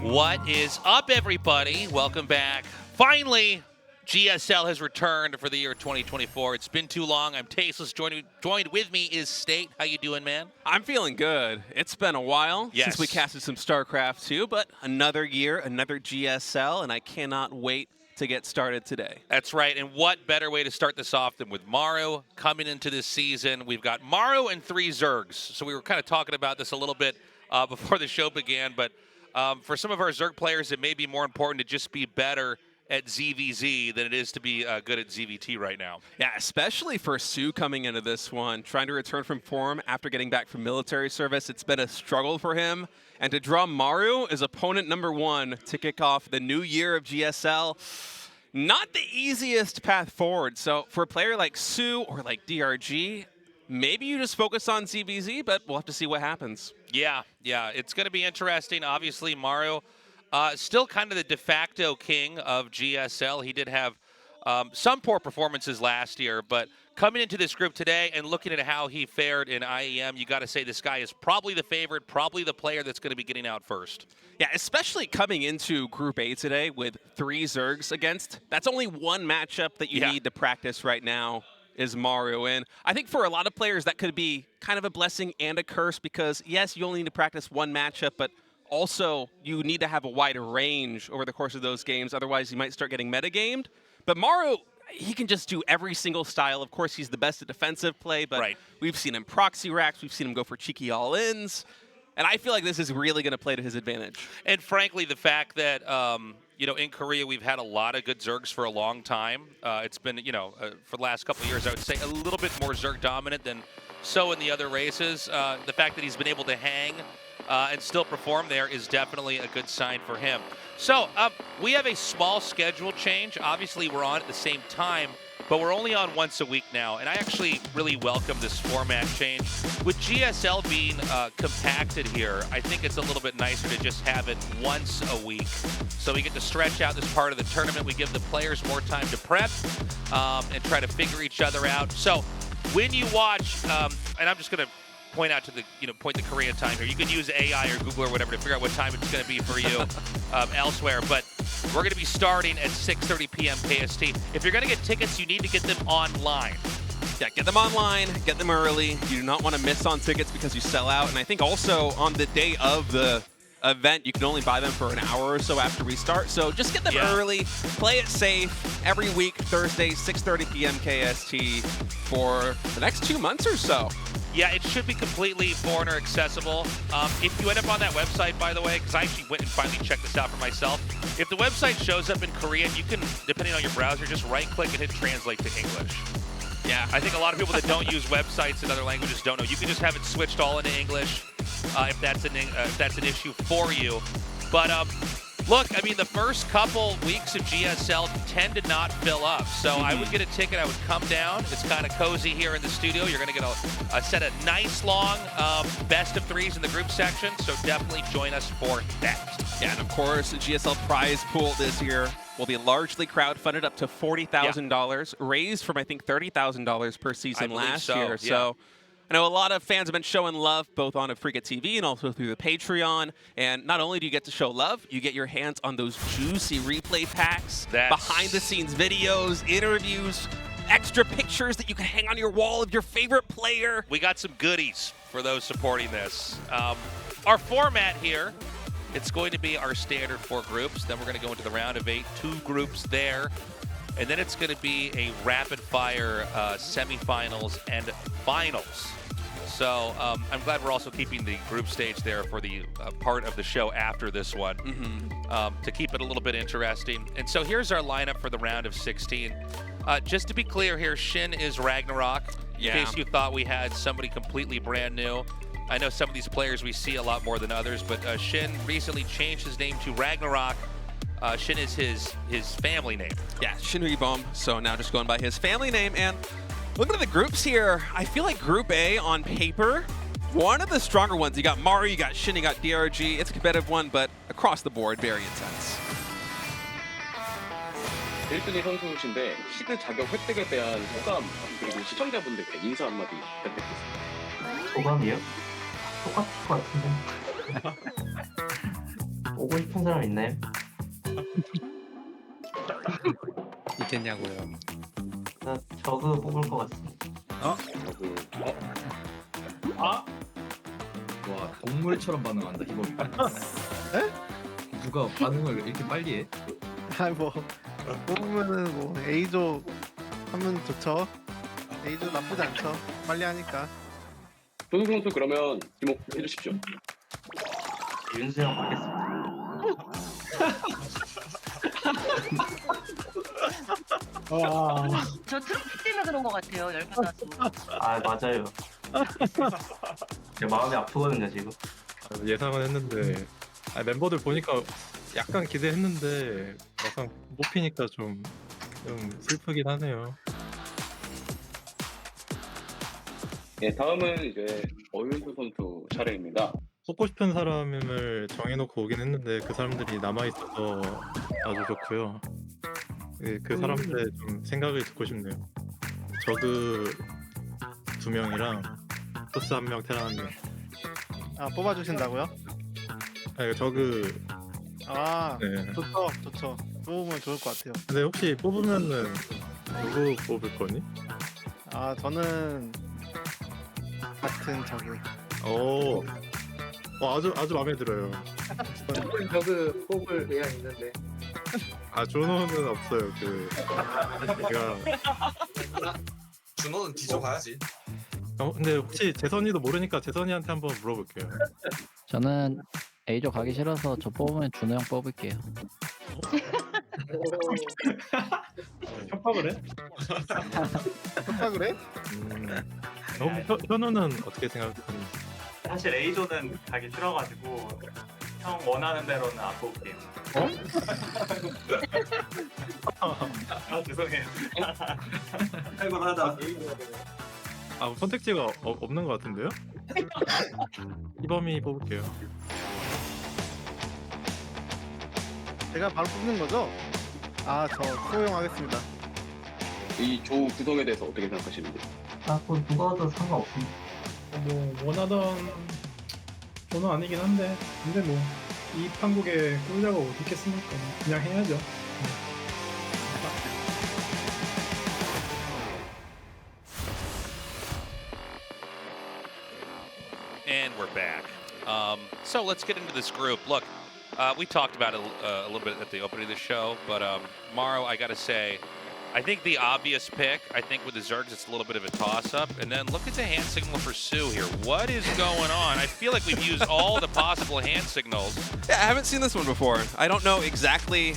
What is up, everybody? Welcome back. Finally, GSL has returned for the year 2024. It's been too long. I'm Tasteless. Joined with me is State. How you doing, man? I'm feeling good. It's been a while since we casted some StarCraft 2, but another year, another GSL, and I cannot wait to get started today. That's right, and what better way to start this off than with Maru coming into this season. We've got Maru and 3 Zergs. So we were kind of talking about this a little bit before the show began, but for some of our Zerg players, it may be more important to just be better at ZVZ than it is to be good at ZVT right now. Yeah, especially for soO coming into this one, trying to return from form after getting back from military service. It's been a struggle for him. And to draw Maru as opponent number 1 to kick off the new year of GSL, not the easiest path forward. So for a player like soO or like DRG, maybe you just focus on ZVZ, but we'll have to see what happens. Yeah, it's going to be interesting. Obviously, Maru still kind of the de facto king of GSL. He did have some poor performances last year, but coming into this group today and looking at how he fared in IEM, you got to say this guy is probably the favorite, probably the player that's going to be getting out first. Yeah, especially coming into Group A today with 3 Zergs against. That's only one matchup that you need to practice right now is Maru. And I think for a lot of players that could be kind of a blessing and a curse because, yes, you only need to practice one matchup, but also you need to have a wider range over the course of those games. Otherwise, you might start getting metagamed. But Maru, he can just do every single style. Of course, he's the best at defensive play, but we've seen him proxy racks. We've seen him go for cheeky all-ins. And I feel like this is really going to play to his advantage. And frankly, the fact that, in Korea, we've had a lot of good Zergs for a long time. It's been, for the last couple of years, I would say a little bit more Zerg dominant than soO in the other races. The fact that he's been able to hang and still perform there is definitely a good sign for him. So we have a small schedule change. Obviously, we're on at the same time, but we're only on once a week now, and I actually really welcome this format change. With GSL being compacted here, I think it's a little bit nicer to just have it once a week. So we get to stretch out this part of the tournament. We give the players more time to prep and try to figure each other out. So when you watch, and I'm just going to point out to the, point the Korean time here. You can use AI or Google or whatever to figure out what time it's going to be for you elsewhere. But we're going to be starting at 6:30 p.m. KST. If you're going to get tickets, you need to get them online. Yeah, get them online, get them early. You do not want to miss on tickets because you sell out. And I think also on the day of the event, you can only buy them for an hour or so after we start. So just get them early, play it safe. Every week, Thursday, 6:30 p.m. KST for the next 2 months or so. Yeah, it should be completely foreigner accessible. If you end up on that website, by the way, because I actually went and finally checked this out for myself, if the website shows up in Korean, you can, depending on your browser, just right-click and hit translate to English. Yeah, I think a lot of people that don't use websites in other languages don't know. You can just have it switched all into English if that's an issue for you. But look, I mean, the first couple weeks of GSL tend to not fill up. So I would get a ticket. I would come down. It's kind of cozy here in the studio. You're going to get a set of nice, long best of 3s in the group section. So definitely join us for that. Yeah, and of course, the GSL prize pool this year will be largely crowdfunded up to $40,000, raised from, I think, $30,000 per season last year. So I know a lot of fans have been showing love both on Africa TV and also through the Patreon. And not only do you get to show love, you get your hands on those juicy replay packs, behind-the-scenes videos, interviews, extra pictures that you can hang on your wall of your favorite player. We got some goodies for those supporting this. Our format here, it's going to be our standard 4 groups. Then we're going to go into the round of 8, 2 groups there. And then it's going to be a rapid-fire semifinals and finals. So I'm glad we're also keeping the group stage there for the part of the show after this one to keep it a little bit interesting. And so here's our lineup for the round of 16. Just to be clear here, SHIN is Ragnarok, in case you thought we had somebody completely brand new. I know some of these players we see a lot more than others, but SHIN recently changed his name to Ragnarok. SHIN is his family name. Yeah, Shin Bomb. So now just going by his family name. And looking at the groups here, I feel like Group A on paper, one of the stronger ones. You got Maru, you got SHIN, you got DRG. It's a competitive one, but across the board, very intense. 1등이 선수신데 시드 자격 획득에 대한 소감 그리고 시청자분들께 인사 한마디 부탁드리겠습니다. 소감이요? 똑같을 것 같은데. 오고 싶은 사람 있나요? 있겠냐고요. 나 저그 뽑을 것 같습니다. 와 동물처럼 반응한다 이범이. 누가 반응을 이렇게 빨리 해? 아니 뭐 뽑으면은 뭐 A조 하면 좋죠. A조 나쁘지 않죠. 빨리 하니까. 조성 선수 그러면 지목해 주십시오. 윤수 형 받겠습니다. 저 트로피 때문에 그런 것 같아요. 열받아서. 아 맞아요. 제 마음이 아프거든요 지금. 예상은 했는데 멤버들 보니까 약간 기대했는데 막상 못 피니까 좀 슬프긴 하네요. 네, 다음은 이제 어윤수 선수 차례입니다. 뽑고 싶은 사람을 정해놓고 오긴 했는데 그 사람들이 남아있어서 아주 좋고요. 네, 그 사람들의 좀 생각을 듣고 싶네요. 저그 2명이랑 토스 1명, 테라 1명. 아 뽑아주신다고요? 아니, 저그 네. 좋죠. 뽑으면 좋을 것 같아요. 근데 혹시 뽑으면은 누구 뽑을 거니? 아 저는 같은 저기. 오, 아주 마음에 들어요. 저그 뽑을 의향 있는데. 아 준호는 없어요. 제가 준호는 뒤져봐야지. 근데 혹시 재선이도 모르니까 재선이한테 한번 물어볼게요. 저는 A조 가기 싫어서 저 뽑으면 준호 형 뽑을게요. 협박을 해? 협박을 해? 현우는 어떻게 생각하는지? 사실 A조는 가기 싫어가지고 형 원하는 대로는 안 뽑을게요. 아 죄송해요. 할만하다. 선택지가 없는 것 같은데요? 이범이 뽑을게요. 제가 바로 뽑는 거죠? 아 저 소용 하겠습니다. 이 조 구성에 대해서 어떻게 생각하시는지? 뭐 누가 와도 상관없습니다. 뭐 원하던 저는 아니긴 한데 근데 뭐 이 판국에 꿀자가 어디 있겠습니까? 그냥 해야죠. And we're back. So let's get into this group. Look, we talked about it a little bit at the opening of the show, but Maru, I gotta say, I think the obvious pick, I think with the Zergs, it's a little bit of a toss-up. And then look at the hand signal for soO here. What is going on? I feel like we've used all the possible hand signals. Yeah, I haven't seen this one before. I don't know exactly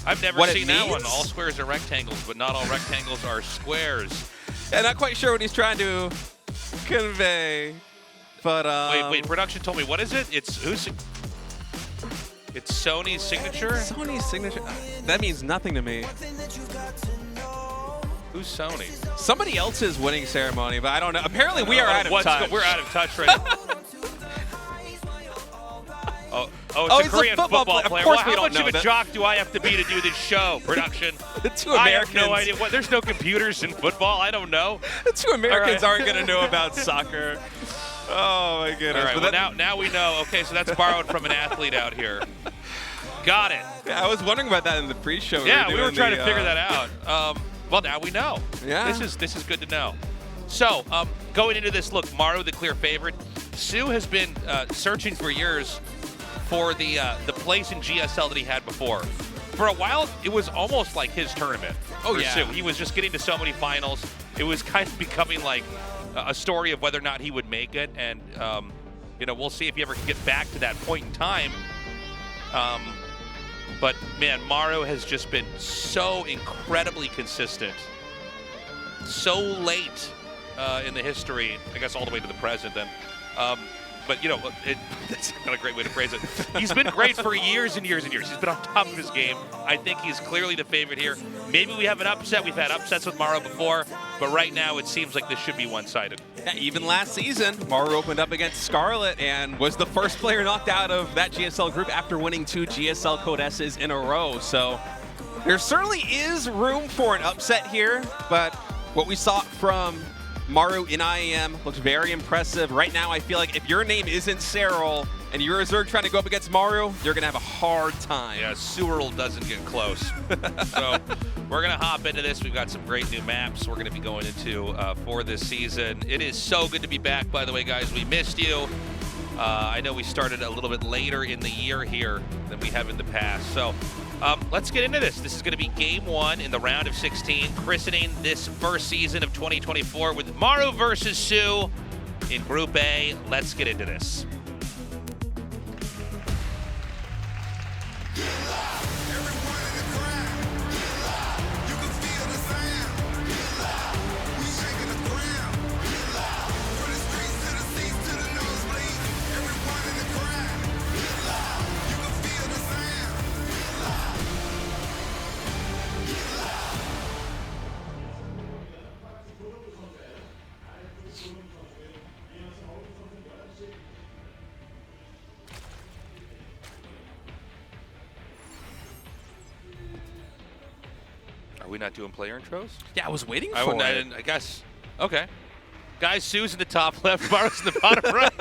I've never what seen it that one. means. All squares are rectangles, but not all rectangles are squares. Yeah, not quite sure what he's trying to convey. But Wait, production told me, what is it? It's Sony's signature? Sony's signature? That means nothing to me. Who's Sony? Somebody else's winning ceremony, but I don't know. Apparently we are out of touch. We're out of touch right now. It's a he's Korean football player. Of course Well, we how don't much of know a that. jock do I have to be to do this show, production? The two I Americans. have no idea. What? There's no computers in football. I don't know. The two Americans All right. aren't going to know about soccer. Oh my goodness. All right. But Well, now we know. Okay, so that's borrowed from an athlete out here. Got it. yeah, I was wondering about that in the pre-show. Yeah, we were doing trying the, to figure that out. Well, now we know. Yeah. This is good to know. So, going into this, look, Maru, the clear favorite. soO has been searching for years for the place in GSL that he had before. For a while, it was almost like his tournament. For yeah. soO. He was just getting to so many finals. It was kind of becoming like a story of whether or not he would make it, and we'll see if he ever can get back to that point in time. But man, Maru has just been so incredibly consistent, so late in the history, I guess all the way to the present. And but that's not a great way to phrase it. He's been great for years and years and years. He's been on top of his game. I think he's clearly the favorite here. Maybe we have an upset. We've had upsets with Maru before, but right now it seems like this should be one-sided. Yeah, even last season, Maru opened up against Scarlet and was the first player knocked out of that GSL group after winning 2 GSL Code S's in a row. So there certainly is room for an upset here, but what we saw from Maru in IEM looked very impressive. Right now, I feel like if your name isn't Serral and you're a Zerg trying to go up against Maru, you're going to have a hard time. Yeah, Sewerl doesn't get close. So we're going to hop into this. We've got some great new maps we're going to be going into for this season. It is so good to be back, by the way, guys. We missed you. I know we started a little bit later in the year here than we have in the past. So let's get into this. This is going to be game 1 in the round of 16, christening this first season of 2024 with Maru versus soO in Group A. Let's get into this. Are we not doing player intros? Yeah, I was waiting for it. I guess. Okay. Guys, soO's in the top left, Maru's in the bottom right.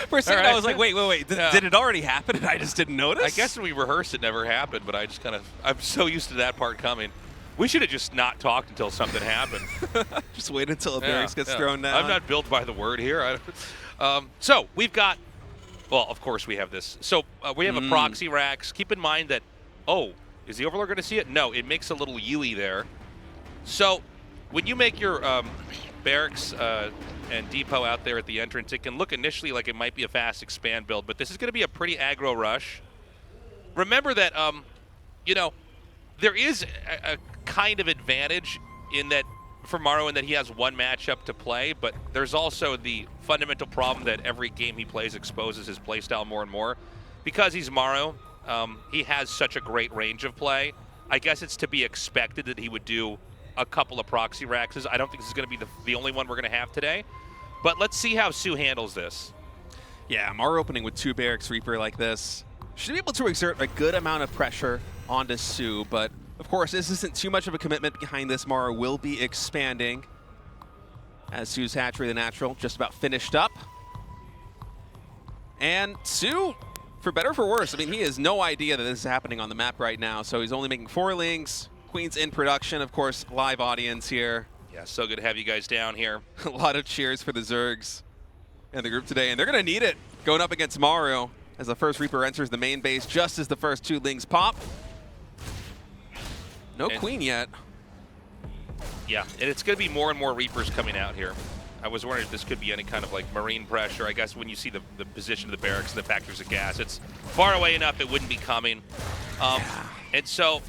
For a second, I was like, wait. Did it already happen and I just didn't notice? I guess when we rehearsed, it never happened, but I just I'm so used to that part coming. We should have just not talked until something happened. Just wait until a barracks gets thrown down. I'm not built by the word here. So we've got, well, of course we have this. So we have a proxy racks. Keep in mind that, is the Overlord going to see it? No, it makes a little UE there. So when you make your barracks and depot out there at the entrance, it can look initially like it might be a fast expand build, but this is going to be a pretty aggro rush. Remember that, there is a kind of advantage in that for Maru in that he has one matchup to play, but there's also the fundamental problem that every game he plays exposes his playstyle more and more. Because he's Maru, he has such a great range of play. I guess it's to be expected that he would do a couple of proxy racks. I don't think this is going to be the only one we're going to have today. But let's see how soO handles this. Yeah, Maru opening with 2 Barracks Reaper like this should be able to exert a good amount of pressure onto soO, but of course this isn't too much of a commitment behind this. Maru will be expanding as soO's hatchery, the natural, just about finished up. And soO, for better or for worse, I mean, he has no idea that this is happening on the map right now, so he's only making 4 links. Queen's in production, of course, live audience here. Yeah, so good to have you guys down here. A lot of cheers for the Zergs in the group today, and they're going to need it going up against Maru as the first Reaper enters the main base just as the first 2 links pop. No Queen yet. Yeah, and it's going to be more and more Reapers coming out here. I was wondering if this could be any kind of like marine pressure. I guess when you see the position of the barracks and the factors of gas, it's far away enough it wouldn't be coming. And so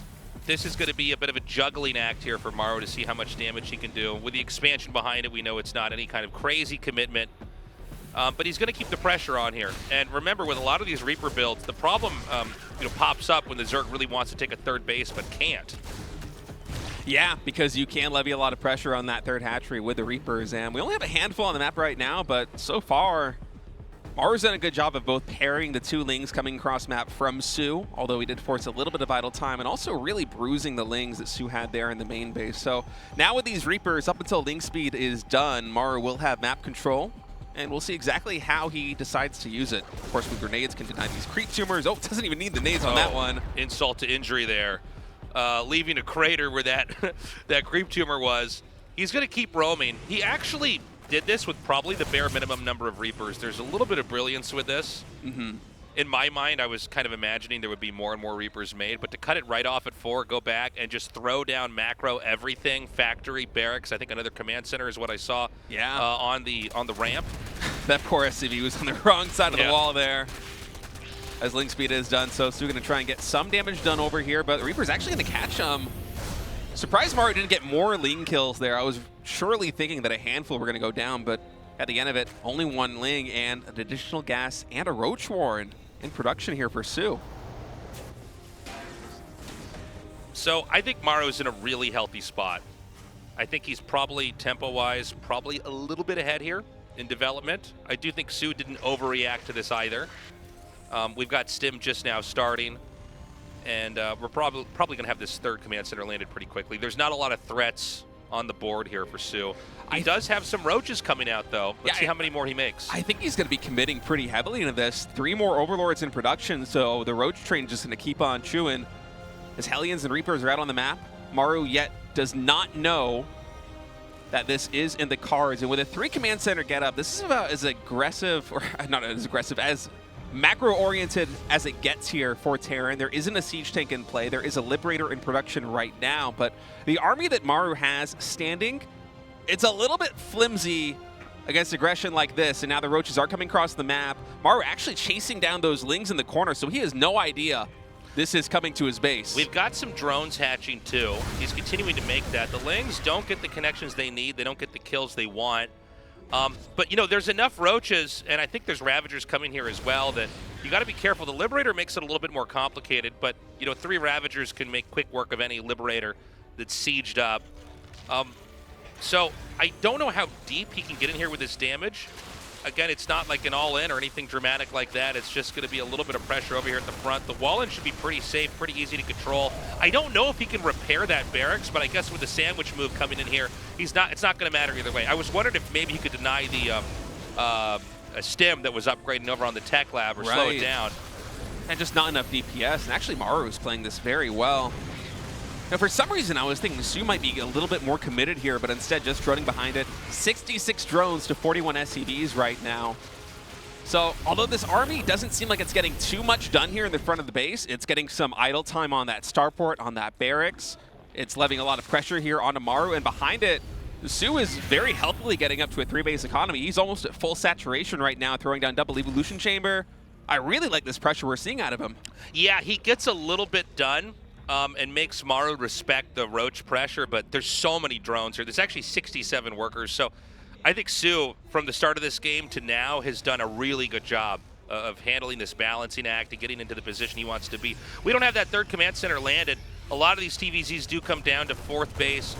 this is going to be a bit of a juggling act here for Maru to see how much damage he can do. With the expansion behind it, we know it's not any kind of crazy commitment. But he's going to keep the pressure on here. And remember, with a lot of these Reaper builds, the problem pops up when the Zerg really wants to take a third base but can't. Yeah, because you can levy a lot of pressure on that third hatchery with the Reapers. And we only have a handful on the map right now, but so far, Maru's done a good job of both pairing the 2 lings coming across map from soO, although he did force a little bit of idle time, and also really bruising the lings that soO had there in the main base. So now with these Reapers, up until link speed is done, Maru will have map control, and we'll see exactly how he decides to use it. Of course, with grenades, can deny these creep tumors. Oh, doesn't even need the nades on that one. Insult to injury there. Leaving a crater where that that creep tumor was. He's going to keep roaming. He actually did this with probably the bare minimum number of Reapers. There's a little bit of brilliance with this. In my mind, I was kind of imagining there would be more and more Reapers made, but to cut it right off at 4, go back and just throw down macro everything, factory, barracks, I think another command center is what I saw on the ramp. That poor SCV was on the wrong side of the wall there. As link speed is done, so soO going to try and get some damage done over here, but the Reaper's actually going to catch him. Surprised Maru didn't get more ling kills there. I was surely thinking that a handful were going to go down, but at the end of it, only 1 ling and an additional gas and a Roach Warren in production here for soO. So I think Maru's in a really healthy spot. I think he's probably, tempo-wise, probably a little bit ahead here in development. I do think soO didn't overreact to this either. We've got Stim just now starting, and we're probably going to have this third command center landed pretty quickly. There's not a lot of threats on the board here for soO. He does have some roaches coming out, though. Let's see how many more he makes. I think he's going to be committing pretty heavily into this. 3 more Overlords in production, so the roach train just going to keep on chewing. As Hellions and Reapers are out on the map, Maru yet does not know that this is in the cards. And with a 3 command center get up, this is about as aggressive, or not as aggressive, as macro-oriented as it gets here for Terran. There isn't a siege tank in play. There is a Liberator in production right now, but the army that Maru has standing, it's a little bit flimsy against aggression like this, and now the roaches are coming across the map. Maru actually chasing down those lings in the corner, so he has no idea this is coming to his base. We've got some drones hatching too. He's continuing to make that. The lings don't get the connections they need. They don't get the kills they want. But, you know, there's enough roaches, and I think there's Ravagers coming here as well, that you got to be careful. The Liberator makes it a little bit more complicated, but, you know, 3 Ravagers can make quick work of any Liberator that's sieged up. So I don't know how deep he can get in here with his damage. Again, it's not like an all-in or anything dramatic like that. It's just going to be a little bit of pressure over here at the front. The wall-in should be pretty safe, pretty easy to control. I don't know if he can repair that barracks, but I guess with the sandwich move coming in here, it's not going to matter either way. I was wondering if maybe he could deny the a stim that was upgrading over on the tech lab or slow it down. And just not enough DPS. And actually, Maru is playing this very well. Now, for some reason, I was thinking soO might be a little bit more committed here, but instead just droning behind it. 66 drones to 41 SCVs right now. So, although this army doesn't seem like it's getting too much done here in the front of the base, it's getting some idle time on that starport, on that barracks. It's levying a lot of pressure here onto Maru, and behind it, soO is very healthily getting up to a 3-base economy. He's almost at full saturation right now, throwing down double evolution chamber. I really like this pressure we're seeing out of him. Yeah, he gets a little bit done. And makes Maru respect the roach pressure, but there's so many drones here. There's actually 67 workers, so I think soO, from the start of this game to now, has done a really good job of handling this balancing act and getting into the position he wants to be. We don't have that 3rd command center landed. A lot of these TVZs do come down to 4th base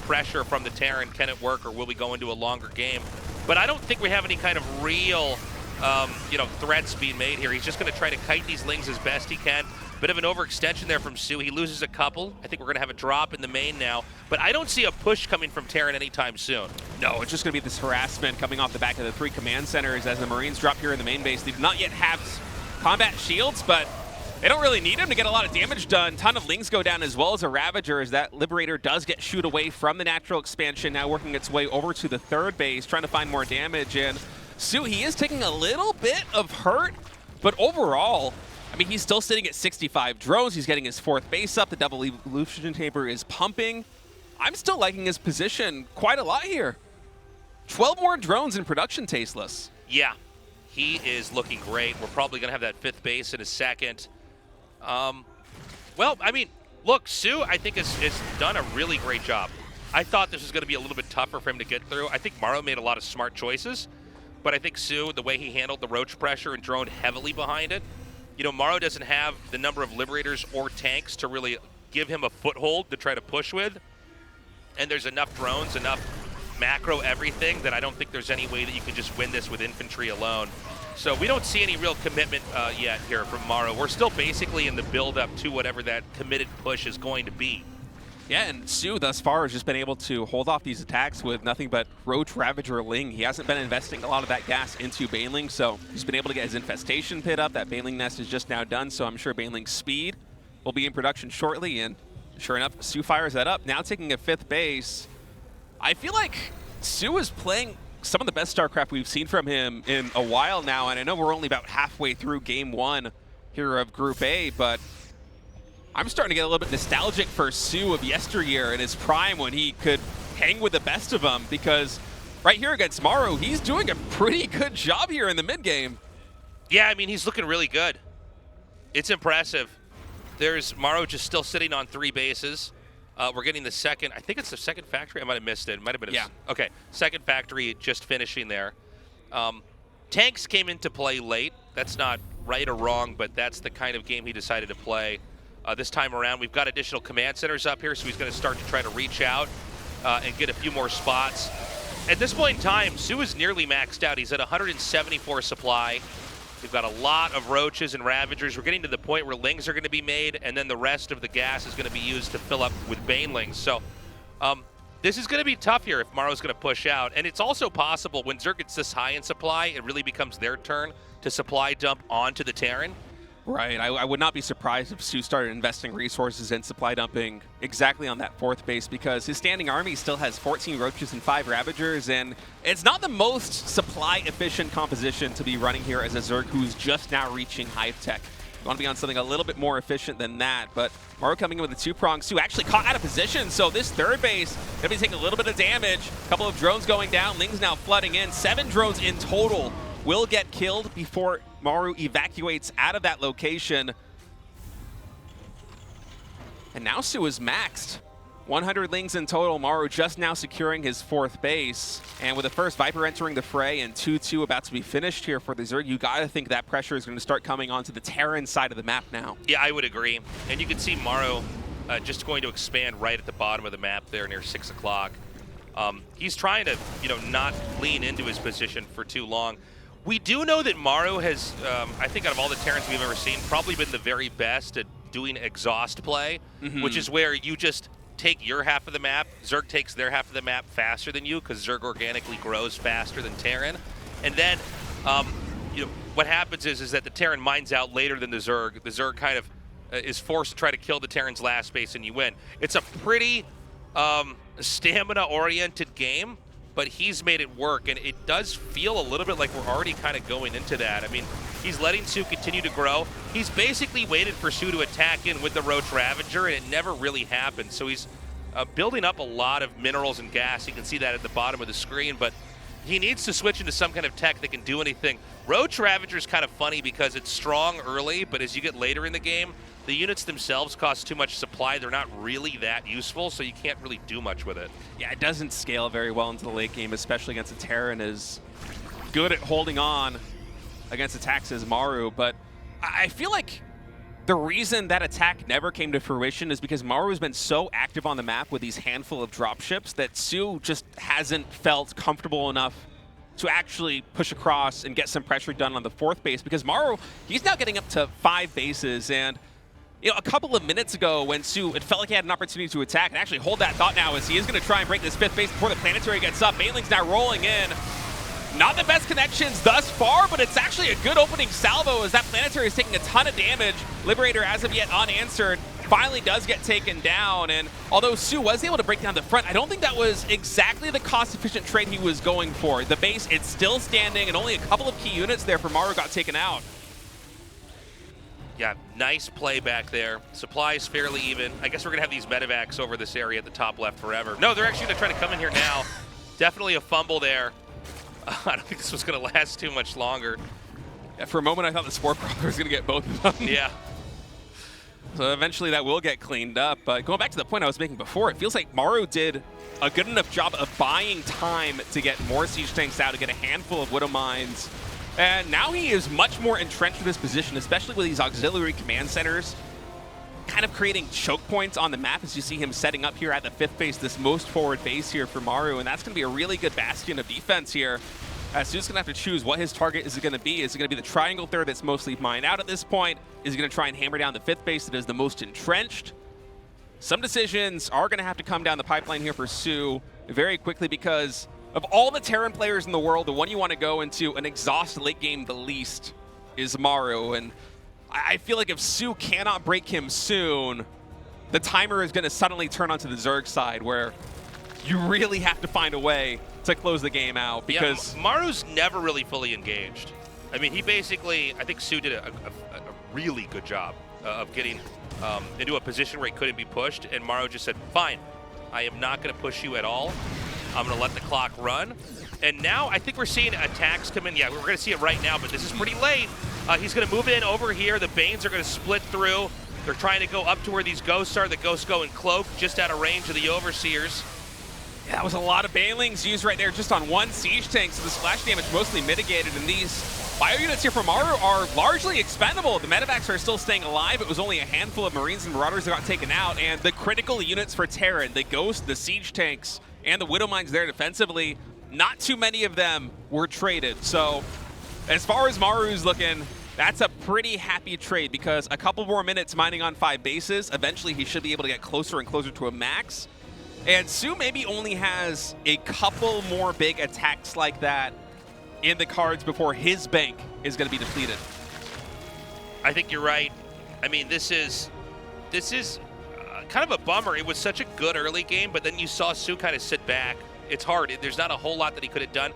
pressure from the Terran. Can it work, or will we go into a longer game? But I don't think we have any kind of real you know, threats being made here. He's just going to try to kite these lings as best he can. Bit of an overextension there from soO. He loses a couple. I think we're going to have a drop in the main now. But I don't see a push coming from Terran anytime soon. No, it's just going to be this harassment coming off the back of the 3 command centers as the Marines drop here in the main base. They do not yet have combat shields, but they don't really need them to get a lot of damage done. Ton of lings go down as well as a Ravager, as that Liberator does get shooed away from the natural expansion, now working its way over to the 3rd base, trying to find more damage. And soO, he is taking a little bit of hurt, but overall, I mean, he's still sitting at 65 drones. He's getting his 4th base up. The double evolution chamber is pumping. I'm still liking his position quite a lot here. 12 more drones in production, Tasteless. Yeah, he is looking great. We're probably going to have that 5th base in a second. Well, I mean, look, soO, I think, has done a really great job. I thought this was going to be a little bit tougher for him to get through. I think Maru made a lot of smart choices, but I think soO, the way he handled the roach pressure and droned heavily behind it, you know, Maru doesn't have the number of Liberators or tanks to really give him a foothold to try to push with. And there's enough drones, enough macro everything that I don't think there's any way that you can just win this with infantry alone. So we don't see any real commitment yet here from Maru. We're still basically in the build-up to whatever that committed push is going to be. Yeah, and soO thus far has just been able to hold off these attacks with nothing but Roach, Ravager, Ling. He hasn't been investing a lot of that gas into Baneling, so he's been able to get his infestation pit up. That Baneling nest is just now done, so I'm sure Baneling's speed will be in production shortly, and sure enough, soO fires that up, now taking a 5th base. I feel like soO is playing some of the best StarCraft we've seen from him in a while now, and I know we're only about halfway through Game 1 here of Group A, but I'm starting to get a little bit nostalgic for soO of yesteryear in his prime when he could hang with the best of them, because right here against Maru, he's doing a pretty good job here in the mid-game. Yeah, I mean, he's looking really good. It's impressive. There's Maru just still sitting on 3 bases. We're getting the second, I think it's the 2nd factory. I might have missed it. It might have been okay, 2nd factory just finishing there. Tanks came into play late. That's not right or wrong, but that's the kind of game he decided to play. This time around, we've got additional command centers up here, so he's going to start to try to reach out and get a few more spots. At this point in time, soO is nearly maxed out. He's at 174 supply. We've got a lot of roaches and Ravagers. We're getting to the point where lings are going to be made, and then the rest of the gas is going to be used to fill up with banelings. So This is going to be tough here if Maru's going to push out. And it's also possible when Zerg gets this high in supply, it really becomes their turn to supply dump onto the Terran. Right, I would not be surprised if soO started investing resources in supply dumping exactly on that 4th base, because his standing army still has 14 Roaches and 5 Ravagers, and it's not the most supply-efficient composition to be running here as a Zerg who's just now reaching Hive Tech. You want to be on something a little bit more efficient than that, but Maru coming in with a 2-prong. soO actually caught out of position, so this 3rd base going to be taking a little bit of damage. A couple of drones going down, Ling's now flooding in. 7 drones in total will get killed before Maru evacuates out of that location. And now soO is maxed. 100 Lings in total. Maru just now securing his 4th base. And with the first Viper entering the fray and 2-2 about to be finished here for the Zerg, you gotta think that pressure is going to start coming onto the Terran side of the map now. Yeah, I would agree. And you can see Maru just going to expand right at the bottom of the map there near 6 o'clock. He's trying to, not lean into his position for too long. We do know that Maru has, I think out of all the Terrans we've ever seen, probably been the very best at doing exhaust play, which is where you just take your half of the map, Zerg takes their half of the map faster than you, because Zerg organically grows faster than Terran. And then, what happens is that the Terran mines out later than the Zerg. The Zerg kind of is forced to try to kill the Terran's last base, and you win. It's a pretty stamina-oriented game, but he's made it work, and it does feel a little bit like we're already kind of going into that. I mean, he's letting soO continue to grow. He's basically waited for soO to attack in with the Roach Ravager, and it never really happened. So he's building up a lot of minerals and gas. You can see that at the bottom of the screen, but he needs to switch into some kind of tech that can do anything. Roach Ravager is kind of funny because it's strong early, but as you get later in the game, the units themselves cost too much supply. They're not really that useful, so you can't really do much with it. Yeah, it doesn't scale very well into the late game, especially against a Terran as good at holding on against attacks as Maru. But I feel like the reason that attack never came to fruition is because Maru has been so active on the map with these handful of dropships that soO just hasn't felt comfortable enough to actually push across and get some pressure done on the 4th base, because Maru, he's now getting up to 5 bases, and a couple of minutes ago when soO, it felt like he had an opportunity to attack, and actually hold that thought now as he is going to try and break this 5th base before the Planetary gets up. Baneling's now rolling in. Not the best connections thus far, but it's actually a good opening salvo as that Planetary is taking a ton of damage. Liberator, as of yet unanswered, finally does get taken down, and although soO was able to break down the front, I don't think that was exactly the cost-efficient trade he was going for. The base, it's still standing, and only a couple of key units there for Maru got taken out. Yeah, nice play back there. Supply's fairly even. I guess we're going to have these medevacs over this area at the top left forever. No, they're actually going to try to come in here now. Definitely a fumble there. I don't think this was going to last too much longer. Yeah, for a moment, I thought the Spore Prowler was going to get both of them. Yeah. So eventually that will get cleaned up. But going back to the point I was making before, it feels like Maru did a good enough job of buying time to get more siege tanks out, to get a handful of Widow Mines. And now he is much more entrenched in his position, especially with these auxiliary command centers, kind of creating choke points on the map as you see him setting up here at the 5th base, this most forward base here for Maru. And that's going to be a really good bastion of defense here. soO's going to have to choose what his target is going to be. Is it going to be the triangle third that's mostly mined out at this point? Is he going to try and hammer down the 5th base that is the most entrenched? Some decisions are going to have to come down the pipeline here for soO very quickly, because of all the Terran players in the world, the one you want to go into an exhaust late game the least is Maru. And I feel like if soO cannot break him soon, the timer is going to suddenly turn onto the Zerg side, where you really have to find a way to close the game out, because Maru's never really fully engaged. I mean, he basically, I think soO did a really good job of getting into a position where he couldn't be pushed, and Maru just said, fine, I am not going to push you at all. I'm going to let the clock run. And now I think we're seeing attacks come in. Yeah, we're going to see it right now, but this is pretty late. He's going to move in over here. The Banes are going to split through. They're trying to go up to where these Ghosts are. The Ghosts go in Cloak, just out of range of the Overseers. Yeah, that was a lot of Banelings used right there just on one siege tank, so the splash damage mostly mitigated, and these bio units here from Maru are largely expendable. The medevacs are still staying alive. It was only a handful of Marines and Marauders that got taken out, and the critical units for Terran, the Ghost, the siege tanks, and the Widow Mines there defensively, not too many of them were traded. So as far as Maru's looking, that's a pretty happy trade, because a couple more minutes mining on 5 bases, eventually he should be able to get closer and closer to a max. And soO maybe only has a couple more big attacks like that in the cards before his bank is going to be depleted. I think you're right. I mean, this is kind of a bummer. It was such a good early game, but then you saw soO kind of sit back. It's hard. There's not a whole lot that he could have done.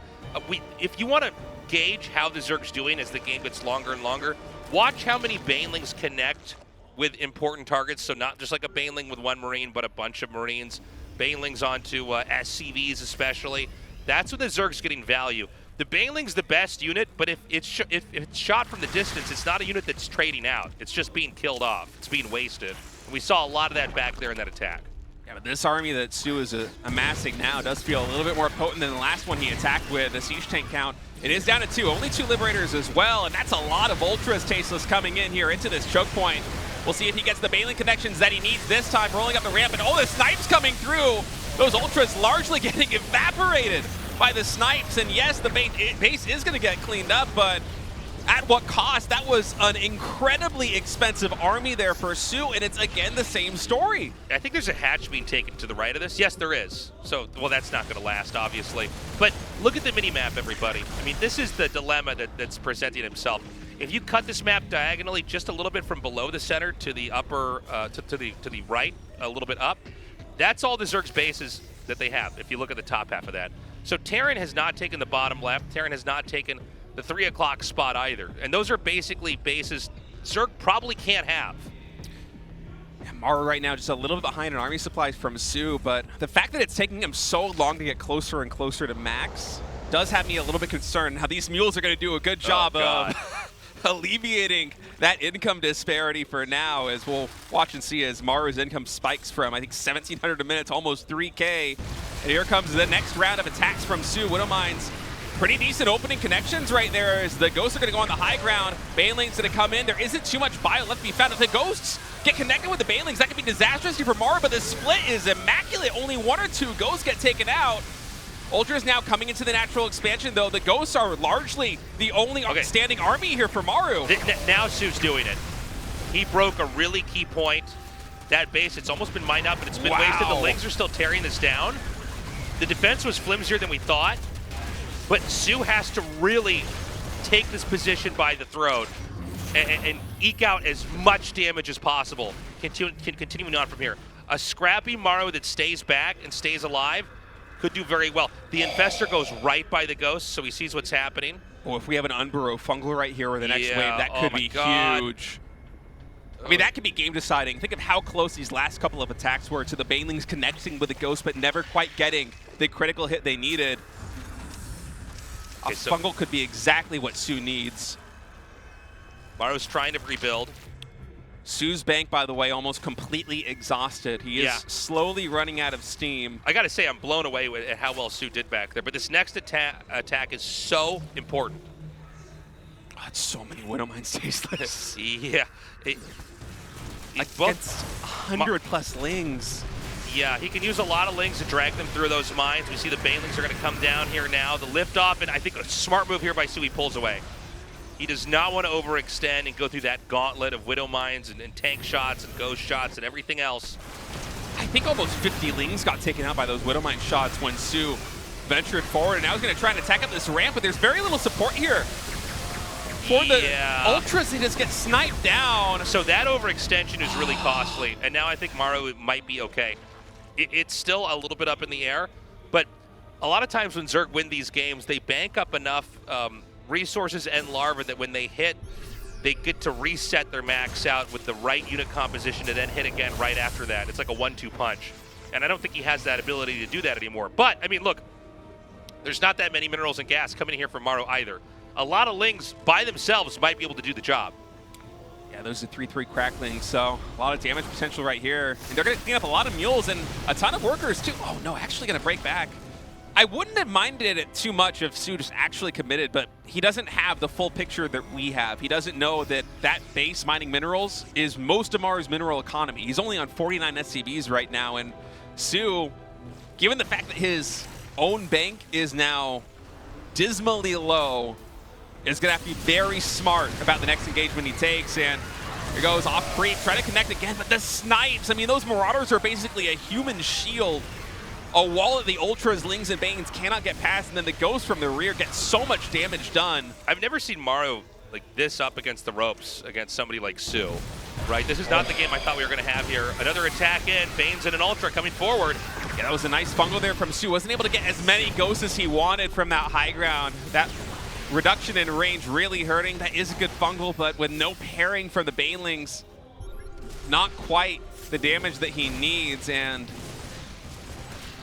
If you want to gauge how the Zerg's doing as the game gets longer and longer, watch how many Banelings connect with important targets. So not just like a Baneling with one Marine, but a bunch of Marines. Banelings onto SCVs especially. That's when the Zerg's getting value. The Baneling's the best unit, but if it's shot from the distance, it's not a unit that's trading out. It's just being killed off. It's being wasted. And we saw a lot of that back there in that attack. Yeah, but this army that soO is amassing now does feel a little bit more potent than the last one he attacked with. The siege tank count, it is down to 2. Only 2 Liberators as well, and that's a lot of Ultras Tasteless coming in here into this choke point. We'll see if he gets the Baneling connections that he needs this time, rolling up the ramp, and oh, the snipes coming through! Those Ultras largely getting evaporated by the snipes, and yes, the base is going to get cleaned up, but at what cost? That was an incredibly expensive army there for soO, and it's again the same story. I think there's a hatch being taken to the right of this. Yes, there is. So, well, that's not going to last, obviously. But look at the mini-map, everybody. I mean, this is the dilemma that's presenting himself. If you cut this map diagonally just a little bit from below the center to the upper, to the right, a little bit up, that's all the Zerg's bases that they have, if you look at the top half of that. So Terran has not taken the bottom left. Terran has not taken the 3 o'clock spot either. And those are basically bases Zerg probably can't have. Yeah, Maru right now just a little bit behind in army supplies from soO, but the fact that it's taking him so long to get closer and closer to max does have me a little bit concerned how these mules are going to do a good job of alleviating that income disparity for now, as we'll watch and see as Maru's income spikes from, I think, 1,700 a minute to almost 3K. And here comes the next round of attacks from soO. Widowmines, pretty decent opening connections right there as the Ghosts are going to go on the high ground. Baneling's going to come in. There isn't too much bio left to be found. If the Ghosts get connected with the Banelings, that could be disastrous here for Maru, but the split is immaculate. Only 1 or 2 Ghosts get taken out. Ultras now coming into the natural expansion, though. The Ghosts are largely the only standing army here for Maru. Now soO's doing it. He broke a really key point. That base, it's almost been mined up, but it's been wasted. The Lings are still tearing this down. The defense was flimsier than we thought, but soO has to really take this position by the throat and eke out as much damage as possible, continuing on from here. A scrappy Maru that stays back and stays alive could do very well. The Infestor goes right by the Ghost, so he sees what's happening. Oh, if we have an Unburrow Fungal right here or the next wave, that could be huge. I mean, that could be game deciding. Think of how close these last couple of attacks were to the Banelings connecting with the Ghost, but never quite getting the critical hit they needed. A Fungal could be exactly what soO needs. Maru's trying to rebuild. soO's bank, by the way, almost completely exhausted. He is slowly running out of steam. I got to say, I'm blown away at how well soO did back there. But this next attack is so important. Oh, it's so many Widowmines tasteless. Yeah. Against 100 plus Lings. Yeah, he can use a lot of Lings to drag them through those mines. We see the Banelings are going to come down here now. The lift off, and I think a smart move here by soO. He pulls away. He does not want to overextend and go through that gauntlet of Widow Mines and tank shots and ghost shots and everything else. I think almost 50 Lings got taken out by those Widow Mine shots when soO ventured forward, and now he's going to try and attack up this ramp, but there's very little support here. For the Ultras, they just get sniped down. So that overextension is really costly, and now I think Maru might be okay. It's still a little bit up in the air, but a lot of times when Zerg win these games, they bank up enough resources and larva that when they hit, they get to reset their max out with the right unit composition to then hit again right after that. It's like a 1-2 punch. And I don't think he has that ability to do that anymore. But, I mean, look, there's not that many minerals and gas coming in here from Maru either. A lot of Lings by themselves might be able to do the job. Yeah, those are 3-3 cracklings, so a lot of damage potential right here. And they're going to clean up a lot of mules and a ton of workers, too. Oh, no, actually going to break back. I wouldn't have minded it too much if soO just actually committed, but he doesn't have the full picture that we have. He doesn't know that that base mining minerals is most of Maru's mineral economy. He's only on 49 SCVs right now, and soO, given the fact that his own bank is now dismally low, is going to have to be very smart about the next engagement he takes. And here goes off creep, try to connect again, but the snipes, I mean, those Marauders are basically a human shield a wall of the Ultras, Lings, and Banes cannot get past, and then the Ghost from the rear gets so much damage done. I've never seen Maru like this up against the ropes against somebody like soO. Right, this is not the game I thought we were going to have here. Another attack in, Banes and an Ultra coming forward. Yeah, that was a nice fungal there from soO. Wasn't able to get as many ghosts as he wanted from that high ground. That reduction in range really hurting. That is a good fungal, but with no pairing from the Banelings, not quite the damage that he needs. And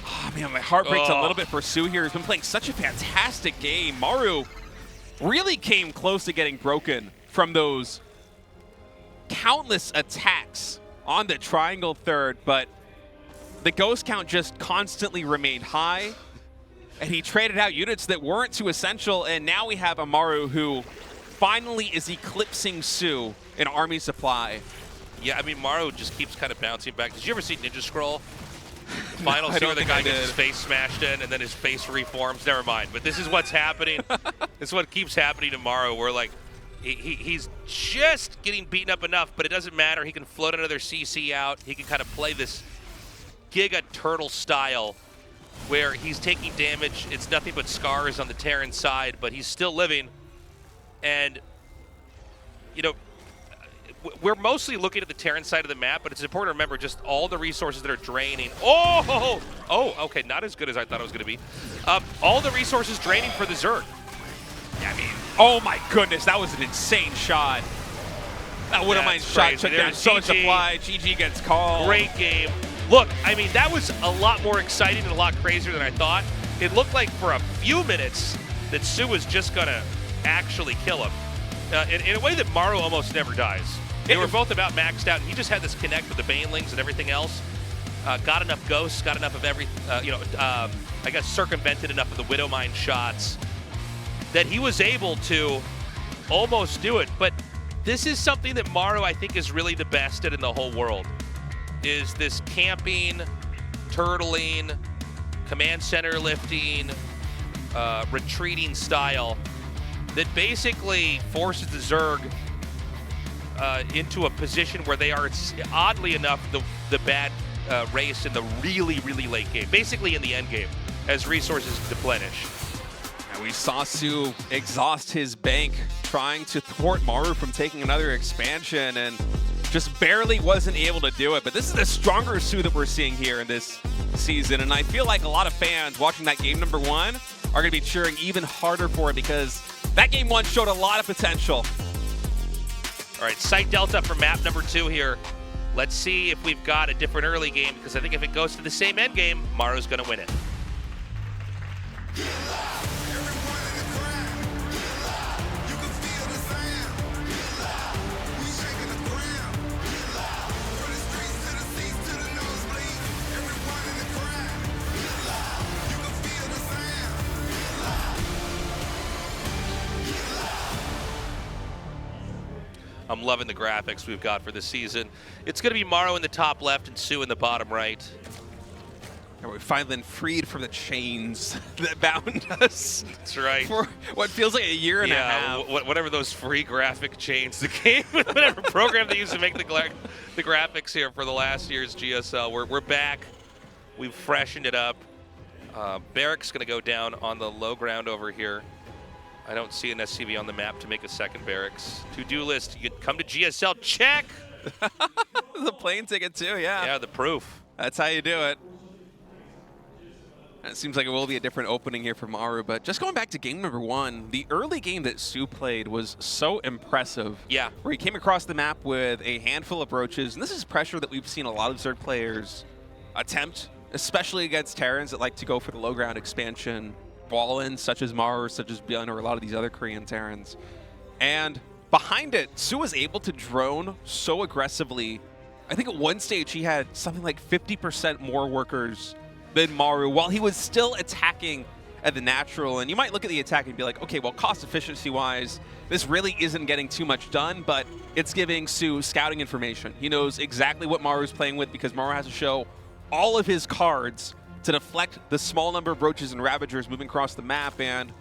oh man, my heart breaks a little bit for soO here. He's been playing such a fantastic game. Maru really came close to getting broken from those countless attacks on the triangle third, but the ghost count just constantly remained high, and he traded out units that weren't too essential, and now we have a Maru who finally is eclipsing soO in army supply. Yeah, I mean, Maru just keeps kind of bouncing back. Did you ever see Ninja Scroll? Final No, I scene don't where the think guy I gets did. his face smashed in and then his face reforms. Never mind. But this is what's happening. This is what keeps happening to Maru. We're like, he's just getting beaten up enough, but it doesn't matter. He can float another CC out. He can kind of play this Giga Turtle style where he's taking damage. It's nothing but scars on the Terran side, but he's still living. And, you know, we're mostly looking at the Terran side of the map, but it's important to remember just all the resources that are draining. Oh, okay, not as good as I thought it was going to be. All the resources draining for the Zerg. I mean, oh my goodness, that was an insane shot. That Widowmine's shot took down so much supply. GG gets called. Great game. Look, I mean, that was a lot more exciting and a lot crazier than I thought. It looked like for a few minutes that soO was just going to actually kill him in a way that Maru almost never dies. They were both about maxed out, and he just had this connect with the Banelings and everything else. Got enough ghosts, got enough of every, I guess circumvented enough of the Widowmine shots that he was able to almost do it. But this is something that Maru, I think, is really the best at in the whole world, is this camping, turtling, command center lifting, retreating style that basically forces the Zerg into a position where they are, oddly enough, the bad race in the really, really late game, basically in the end game, as resources deplenish. And we saw soO exhaust his bank trying to thwart Maru from taking another expansion, and just barely wasn't able to do it. But this is the stronger soO that we're seeing here in this season, and I feel like a lot of fans watching that game number one are going to be cheering even harder for it, because that game one showed a lot of potential. All right, Site Delta for map number 2 here. Let's see if we've got a different early game, because I think if it goes to the same end game, Maru's going to win it. I'm loving the graphics we've got for this season. It's going to be Maru in the top left and soO in the bottom right. And we've finally been freed from the chains that bound us. That's right. For what feels like a year and a half. Whatever those free graphic chains, the game, whatever program they used to make the graphics here for the last year's GSL. We're back. We've freshened it up. Barracks going to go down on the low ground over here. I don't see an SCV on the map to make a second barracks. To-do list, you come to GSL, check! The plane ticket too, yeah. Yeah, the proof. That's how you do it. And it seems like it will be a different opening here for Maru, but just going back to game number one, the early game that soO played was so impressive. Yeah. Where he came across the map with a handful of roaches, and this is pressure that we've seen a lot of Zerg players attempt, especially against Terrans that like to go for the low ground expansion, ball-ins such as Maru, such as Bjorn, or a lot of these other Korean Terrans. And behind it, soO was able to drone so aggressively. I think at one stage he had something like 50% more workers than Maru while he was still attacking at the natural. And you might look at the attack and be like, okay, well, cost efficiency wise, this really isn't getting too much done, but it's giving soO scouting information. He knows exactly what Maru's playing with, because Maru has to show all of his cards to deflect the small number of roaches and ravagers moving across the map. And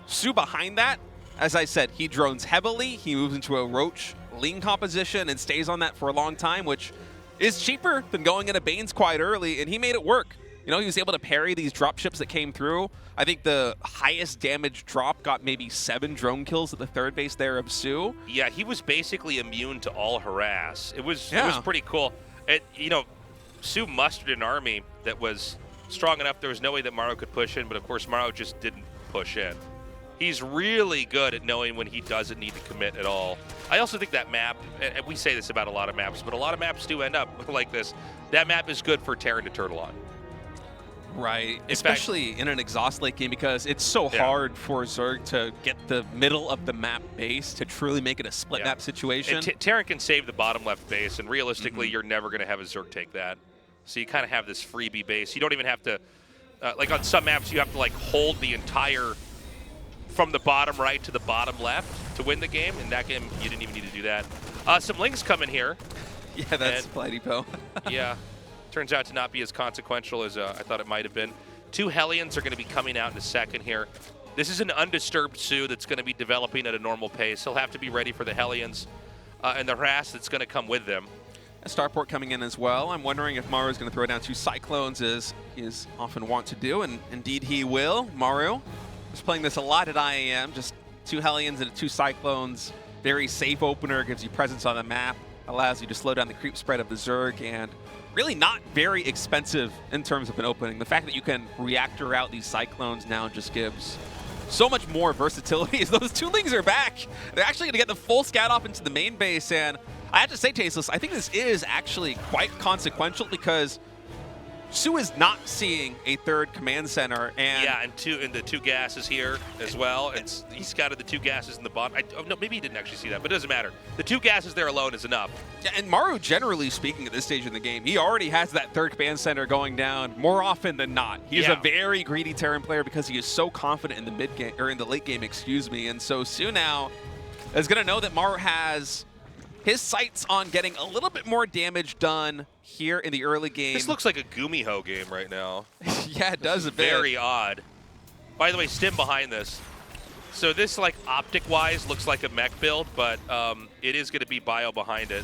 soO behind that, as I said, he drones heavily. He moves into a roach lean composition and stays on that for a long time, which is cheaper than going into Banes quite early, and he made it work. You know, he was able to parry these drop ships that came through. I think the highest damage drop got maybe 7 drone kills at the third base there of soO. Yeah, he was basically immune to all harass. It was pretty cool. You know, soO mustered an army that was strong enough. There was no way that Maru could push in, but of course Maru just didn't push in. He's really good at knowing when he doesn't need to commit at all. I also think that map, and we say this about a lot of maps, but a lot of maps do end up like this. That map is good for Terran to turtle on. Right, especially in an exhaust late game, because it's so hard for Zerg to get the middle of the map base to truly make it a split map situation. And Terran can save the bottom left base, and realistically, you're never going to have a Zerg take that. So you kind of have this freebie base. You don't even have to, like on some maps, you have to like hold the entire, from the bottom right to the bottom left to win the game. In that game, you didn't even need to do that. Some links come in here. Yeah, that's Fly Depot. Yeah. Turns out to not be as consequential as I thought it might have been. 2 Hellions are going to be coming out in a second here. This is an undisturbed soO that's going to be developing at a normal pace. He'll have to be ready for the Hellions and the harass that's going to come with them. A starport coming in as well. I'm wondering if Maru is going to throw down 2 Cyclones as he is often wont to do, and indeed he will. Maru is playing this a lot at IAM, just 2 Hellions and 2 Cyclones. Very safe opener, gives you presence on the map, allows you to slow down the creep spread of the Zerg, and really not very expensive in terms of an opening. The fact that you can reactor out these Cyclones now just gives so much more versatility as those 2 Lings are back. They're actually going to get the full scout off into the main base, and I have to say, Tasteless, I think this is actually quite consequential because soO is not seeing a 3rd command center, and and the 2 gases here as well. He scouted the 2 gases in the bottom. No, maybe he didn't actually see that, but it doesn't matter. The 2 gases there alone is enough. Yeah, and Maru, generally speaking, at this stage in the game, he already has that 3rd command center going down more often than not. He's a very greedy Terran player because he is so confident in the mid game or in the late game, excuse me. And so soO now is going to know that Maru has his sights on getting a little bit more damage done here in the early game. This looks like a Gumiho game right now. Yeah, it does a bit. Very odd. By the way, Stim behind this. So this, like, optic-wise looks like a mech build, but it is going to be bio behind it.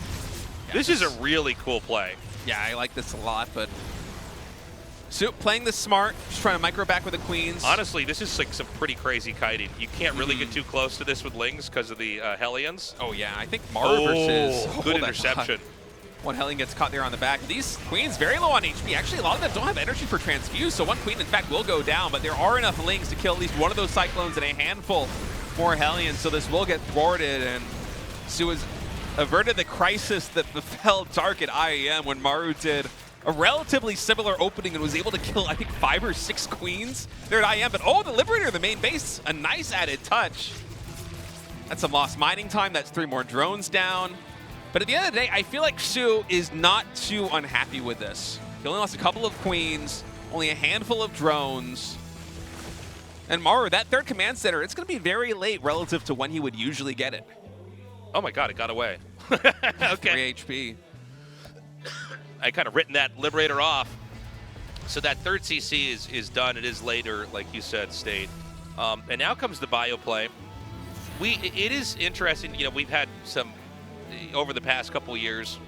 Yeah, this is a really cool play. Yeah, I like this a lot, but soO playing this smart, just trying to micro back with the queens. Honestly, this is like some pretty crazy kiting. You can't really get too close to this with Lings because of the Hellions. Oh yeah, I think Maru versus... good interception. One Hellion gets caught there on the back. These queens very low on HP. Actually, a lot of them don't have energy for transfuse, so one queen, in fact, will go down, but there are enough Lings to kill at least one of those Cyclones and a handful more Hellions, so this will get thwarted, and soO has averted the crisis that befell Dark at IAM when Maru did a relatively similar opening and was able to kill, I think, 5 or 6 queens there at IAM. But oh, the Liberator, the main base, a nice added touch. That's some lost mining time. That's 3 more drones down. But at the end of the day, I feel like soO is not too unhappy with this. He only lost a couple of queens, only a handful of drones. And Maru, that 3rd command center, it's going to be very late relative to when he would usually get it. Oh my god, it got away. Okay. 3 HP. I kind of written that Liberator off. So that 3rd CC is done. It is later, like you said, State. And now comes the bio play. It is interesting. You know, we've had some, over the past couple years,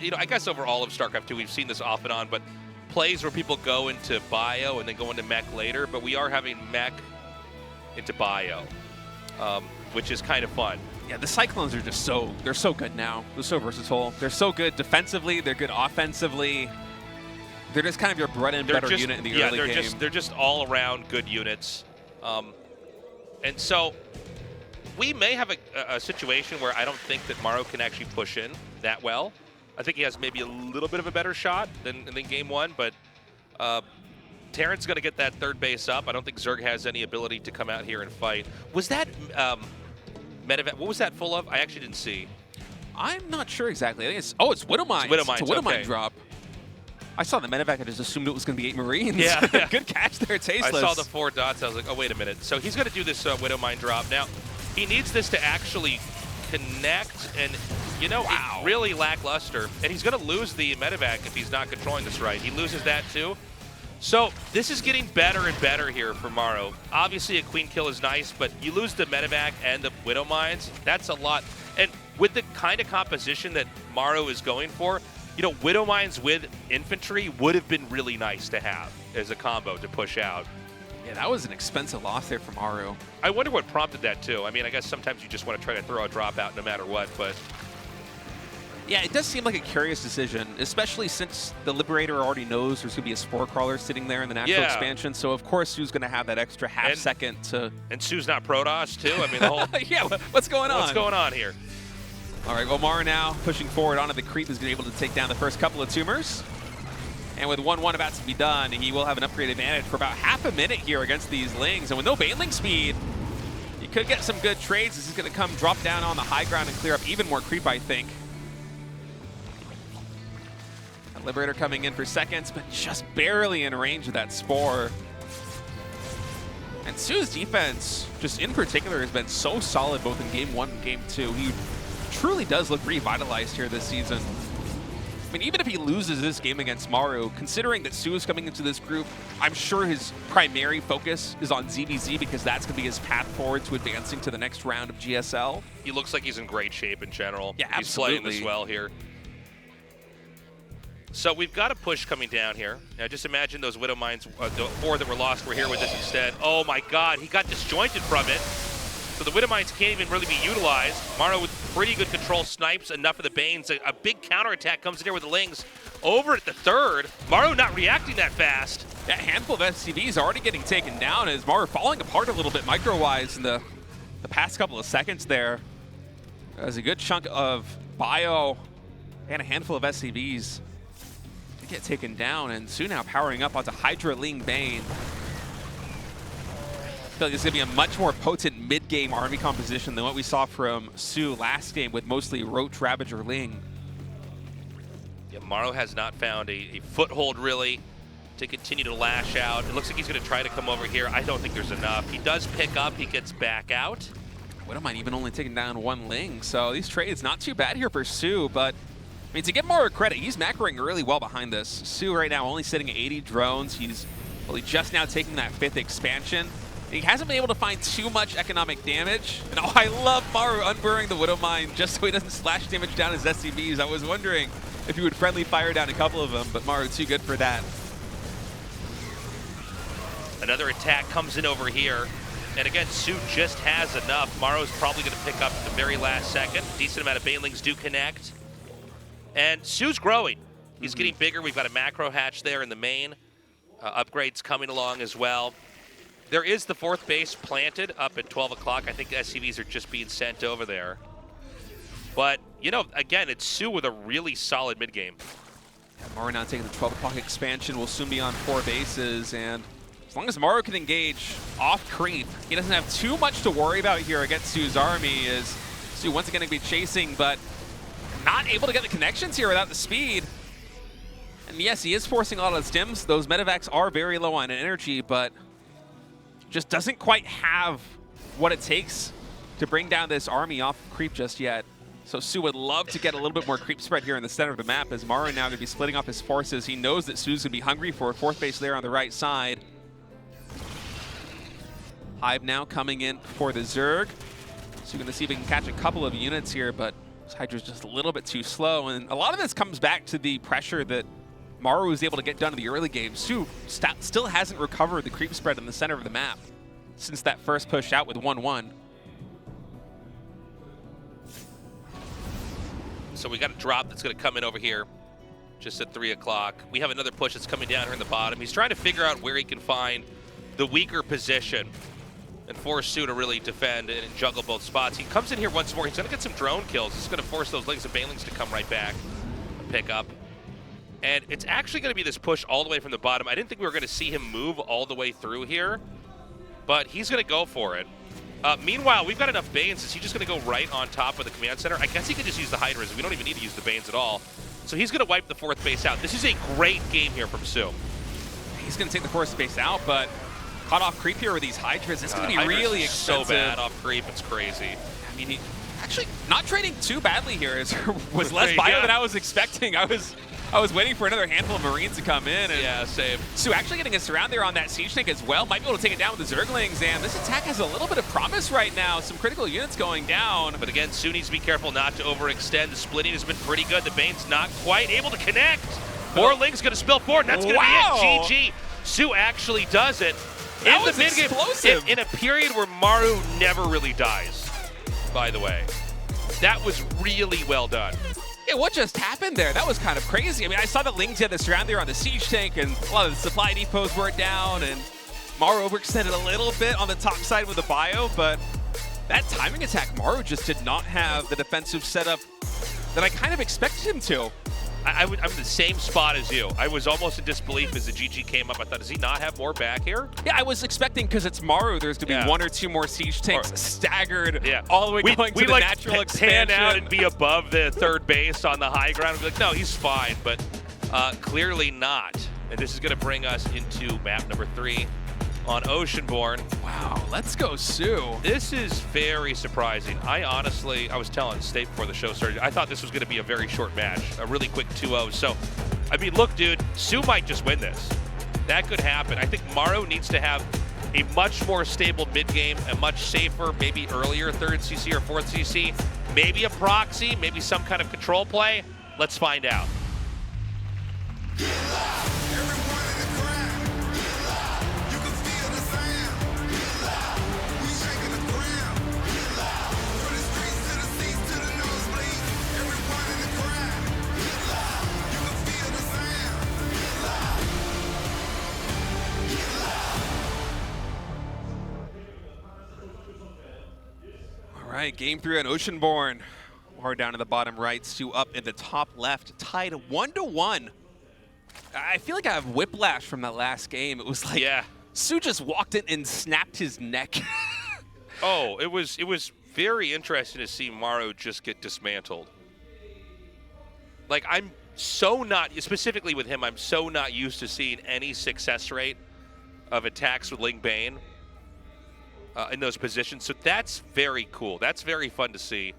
you know, I guess over all of StarCraft 2, we've seen this off and on, but plays where people go into bio and then go into mech later, but we are having mech into bio, which is kind of fun. Yeah, the Cyclones are just they're so good now. They're so versatile. They're so good defensively. They're good offensively. They're just kind of your bread and butter unit in the early game. They're just all around good units. And so we may have a situation where I don't think that Maru can actually push in that well. I think he has maybe a little bit of a better shot than game 1, but Terran's going to get that 3rd base up. I don't think Zerg has any ability to come out here and fight. Was that Medevac, what was that full of? I actually didn't see. I'm not sure exactly. I think it's Widowmines. It's a Widowmine drop. I saw the Medevac. I just assumed it was going to be 8 Marines. Yeah. Good catch there, Tasteless. I saw the 4 dots. I was like, oh, wait a minute. So he's going to do this Widowmine drop. Now, he needs this to actually connect, and, you know, it's really lackluster. And he's going to lose the Medevac if he's not controlling this right. He loses that, too. So this is getting better and better here for Maru. Obviously, a queen kill is nice, but you lose the Medevac and the Widow Mines. That's a lot. And with the kind of composition that Maru is going for, you know, Widow Mines with infantry would have been really nice to have as a combo to push out. Yeah, that was an expensive loss there from Maru. I wonder what prompted that too. I mean, I guess sometimes you just want to try to throw a drop out no matter what, but yeah, it does seem like a curious decision, especially since the Liberator already knows there's going to be a Spore Crawler sitting there in the natural expansion, so of course Su's going to have that extra half second to... And Su's not Protoss too? I mean, the whole... yeah, what's going on? What's going on here? All right, well, Maru now pushing forward onto the creep is going to be able to take down the first couple of tumors. And with 1-1 about to be done, he will have an upgrade advantage for about half a minute here against these Lings. And with no Baneling speed, he could get some good trades. This is going to come drop down on the high ground and clear up even more creep, I think. That Liberator coming in for seconds, but just barely in range of that Spore. And su's defense, just in particular, has been so solid both in Game 1 and Game 2. He truly does look revitalized here this season. I mean, even if he loses this game against Maru, considering that su is coming into this group, I'm sure his primary focus is on ZVZ because that's going to be his path forward to advancing to the next round of GSL. He looks like he's in great shape in general. Yeah, he's absolutely. playing this well here. So we've got a push coming down here. Now just imagine those Widow Mines, the 4 that were lost were here with this instead. Oh my god, he got disjointed from it. So the Widow Mines can't even really be utilized. Maru with pretty good control snipes enough of the Banes. A big counterattack comes in here with the Lings. Over at the third, Maru not reacting that fast. That handful of SCVs already getting taken down as Maru falling apart a little bit micro-wise in the past couple of seconds there. There's a good chunk of bio and a handful of SCVs to get taken down, and su now powering up onto Hydra Ling Bane. I feel like this is going to be a much more potent mid-game army composition than what we saw from su last game with mostly Roach, Ravager, Ling. Yeah, Maru has not found a foothold really to continue to lash out. It looks like he's going to try to come over here. I don't think there's enough. He does pick up, he gets back out. Widow Mine even only taking down 1 Ling, so these trades not too bad here for su, but I mean, to give Maru credit, he's macroing really well behind this. su right now only sitting at 80 drones. He's really just now taking that 5th expansion. He hasn't been able to find too much economic damage. And oh, I love Maru unburring the Widow Mine just so he doesn't slash damage down his SCVs. I was wondering if he would friendly fire down a couple of them, but Maru too good for that. Another attack comes in over here. And again, su just has enough. Maru's probably going to pick up at the very last second. Decent amount of Banelings do connect. And su's growing. He's getting bigger. We've got a macro hatch there in the main. Upgrades coming along as well. There is the 4th base planted up at 12 o'clock. I think the SCVs are just being sent over there. But, you know, again, it's su with a really solid mid-game. Yeah, Maru now taking the 12 o'clock expansion. Will soon be on 4 bases. And as long as Maru can engage off creep, he doesn't have too much to worry about here against su's army. Is su once again going to be chasing, but not able to get the connections here without the speed. And yes, he is forcing a lot of stims. Those medevacs are very low on energy, but just doesn't quite have what it takes to bring down this army off creep just yet. So su would love to get a little bit more creep spread here in the center of the map as Maru now going to be splitting up his forces. He knows that su's going to be hungry for a 4th base there on the right side. Hive now coming in for the Zerg. So going to see if we can catch a couple of units here, but Hydra's just a little bit too slow. And a lot of this comes back to the pressure that Maru was able to get done in the early game. su still hasn't recovered the creep spread in the center of the map since that first push out with 1-1. So we got a drop that's going to come in over here just at 3 o'clock. We have another push that's coming down here in the bottom. He's trying to figure out where he can find the weaker position and force su to really defend and juggle both spots. He comes in here once more. He's going to get some drone kills. This is going to force those Lings and Banelings to come right back and pick up. And it's actually going to be this push all the way from the bottom. I didn't think we were going to see him move all the way through here, but he's going to go for it. Meanwhile, we've got enough Banes. Is he just going to go right on top of the command center? I guess he could just use the Hydras. We don't even need to use the Banes at all. So he's going to wipe the 4th base out. This is a great game here from su. He's going to take the 4th base out, but caught off creep here with these Hydras. It's going to be really expensive. So bad off creep. It's crazy. I mean, he actually not trading too badly here. Was less bio than I was expecting. I was I was waiting for another handful of Marines to come in. And Yeah, same. soO actually getting a surround there on that siege tank as well. Might be able to take it down with the Zerglings, and this attack has a little bit of promise right now. Some critical units going down. But again, soO needs to be careful not to overextend. The splitting has been pretty good. The Bane's not quite able to connect. More Link's going to spill forward, and that's going to be it. GG. soO actually does it. That in was the mid-game, explosive. in a period where Maru never really dies, by the way. That was really well done. Yeah, what just happened there? That was kind of crazy. I mean, I saw that Lings had the surround there on the siege tank, and a lot of the supply depots were down, and Maru overextended a little bit on the top side with the bio, but that timing attack, Maru just did not have the defensive setup that I kind of expected him to. I'm in the same spot as you. I was almost in disbelief as the GG came up. I thought, does he not have more back here? Yeah, I was expecting, because it's Maru, there's going to be one or two more siege tanks staggered all the way going to the like natural pan expansion. out and be above the third base on the high ground and be like, no, he's fine, but clearly not. And this is going to bring us into map number 3 on Oceanborn. Wow, let's go soO. This is very surprising. I was telling State before the show started, I thought this was going to be a very short match, a really quick 2-0. So, I mean, look, dude, soO might just win this. That could happen. I think Maru needs to have a much more stable mid-game, a much safer, maybe earlier 3rd CC or 4th CC, maybe a proxy, maybe some kind of control play. Let's find out. All right, game 3 on Oceanborn. Hard down in the bottom right, soO up in the top left, tied 1-1. I feel like I have whiplash from that last game. It was like soO just walked in and snapped his neck. Oh, it was very interesting to see Maru just get dismantled. Like, I'm so not, specifically with him, I'm so not used to seeing any success rate of attacks with Ling Bane in those positions. So that's very cool. That's very fun to see.